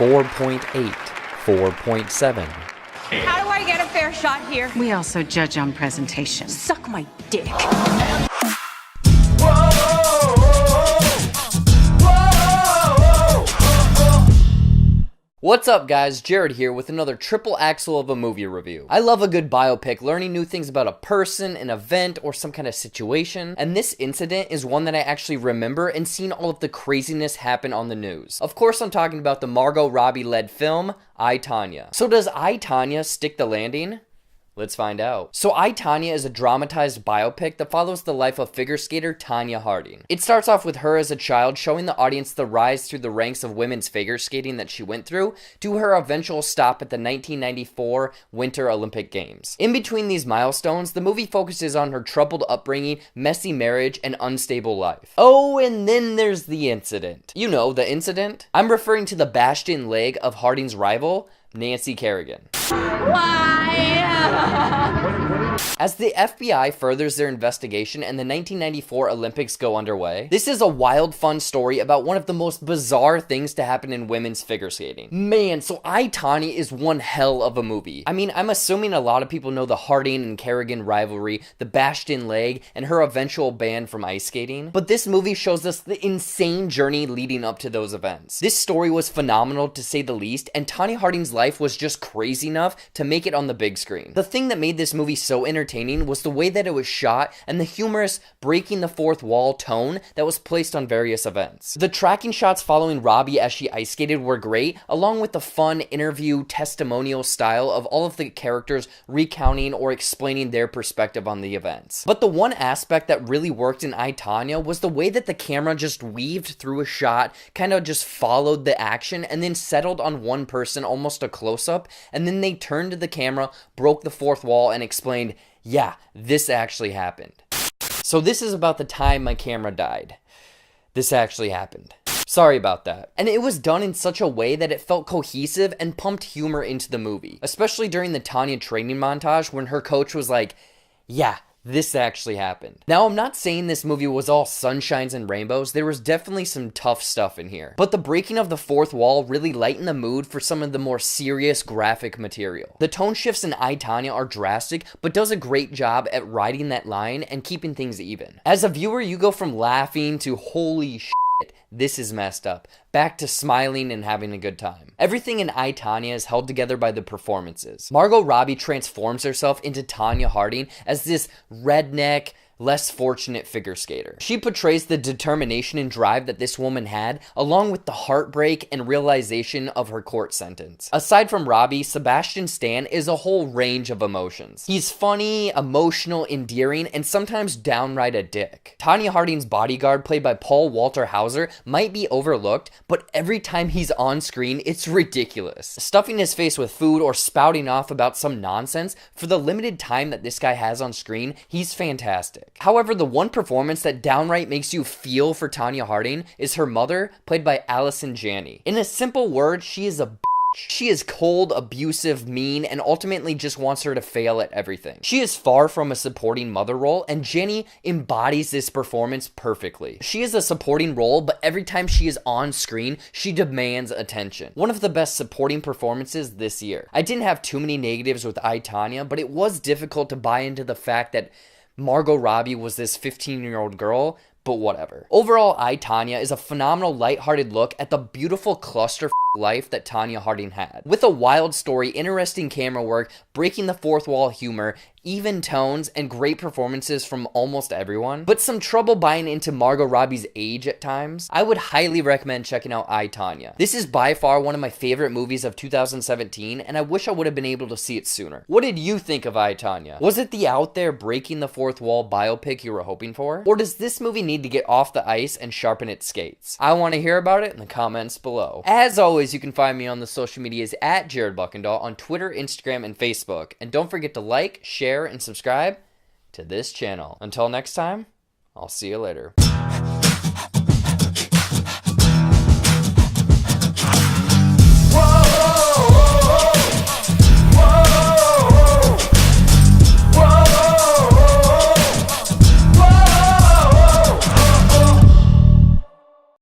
.8, 4.7. How do I get a fair shot here? We also judge on presentation. Suck my dick. What's up guys, Jared here with another triple axle of a movie review. I love a good biopic, learning new things about a person, an event, or some kind of situation, and this incident is one that I actually remember and seen all of the craziness happen on the news. Of course I'm talking about the Margot Robbie led film, I, Tonya. So does I, Tonya stick the landing? Let's find out. So I, Tonya is a dramatized biopic that follows the life of figure skater Tonya Harding. It starts off with her as a child showing the audience the rise through the ranks of women's figure skating that she went through to her eventual stop at the 1994 Winter Olympic Games. In between these milestones, the movie focuses on her troubled upbringing, messy marriage, and unstable life. Oh, and then there's the incident. You know, the incident? I'm referring to the bashed-in leg of Harding's rival, Nancy Kerrigan. Why? As the FBI furthers their investigation and the 1994 Olympics go underway, this is a wild, fun story about one of the most bizarre things to happen in women's figure skating. Man, so I, Tonya is one hell of a movie. I mean, I'm assuming a lot of people know the Harding and Kerrigan rivalry, the bashed-in leg, and her eventual ban from ice skating, but this movie shows us the insane journey leading up to those events. This story was phenomenal to say the least, and Tonya Harding's life was just crazy enough to make it on the big screen. The thing that made this movie so entertaining was the way that it was shot and the humorous breaking the fourth wall tone that was placed on various events. The tracking shots following Robbie as she ice skated were great, along with the fun interview testimonial style of all of the characters recounting or explaining their perspective on the events. But the one aspect that really worked in I, Tonya was the way that the camera just weaved through a shot, kind of just followed the action and then settled on one person, almost a close-up, and then they turned to the camera, broke the fourth wall, and explained, yeah, this actually happened. So this is about the time my camera died. This actually happened. Sorry about that. And it was done in such a way that it felt cohesive and pumped humor into the movie. Especially during the Tonya training montage when her coach was like, yeah, this actually happened. Now, I'm not saying this movie was all sunshines and rainbows. There was definitely some tough stuff in here. But the breaking of the fourth wall really lightened the mood for some of the more serious graphic material. The tone shifts in I, Tonya are drastic, but does a great job at riding that line and keeping things even. As a viewer, you go from laughing to holy shit, this is messed up, back to smiling and having a good time. Everything in I, Tonya is held together by the performances. Margot Robbie transforms herself into Tonya Harding as this redneck, less fortunate figure skater. She portrays the determination and drive that this woman had, along with the heartbreak and realization of her court sentence. Aside from Robbie, Sebastian Stan is a whole range of emotions. He's funny, emotional, endearing, and sometimes downright a dick. Tonya Harding's bodyguard, played by Paul Walter Hauser, might be overlooked, but every time he's on screen, it's ridiculous. Stuffing his face with food or spouting off about some nonsense, for the limited time that this guy has on screen, he's fantastic. However, the one performance that downright makes you feel for Tonya Harding is her mother, played by Allison Janney. In a simple word, she is a bitch. She is cold, abusive, mean, and ultimately just wants her to fail at everything. She is far from a supporting mother role, and Janney embodies this performance perfectly. She is a supporting role, but every time she is on screen, she demands attention. One of the best supporting performances this year. I didn't have too many negatives with I, Tonya, but it was difficult to buy into the fact that Margot Robbie was this 15-year-old girl, but whatever. Overall, I, Tonya is a phenomenal lighthearted look at the beautiful cluster life that Tonya Harding had. With a wild story, interesting camera work, breaking the fourth wall humor, even tones, and great performances from almost everyone, but some trouble buying into Margot Robbie's age at times, I would highly recommend checking out I, Tonya. This is by far one of my favorite movies of 2017, and I wish I would have been able to see it sooner. What did you think of I, Tonya? Was it the out there breaking the fourth wall biopic you were hoping for? Or does this movie need to get off the ice and sharpen its skates? I want to hear about it in the comments below. As always, you can find me on the social medias at Jared Buckendahl on Twitter, Instagram, and Facebook. And don't forget to like, share, and subscribe to this channel. Until next time, I'll see you later.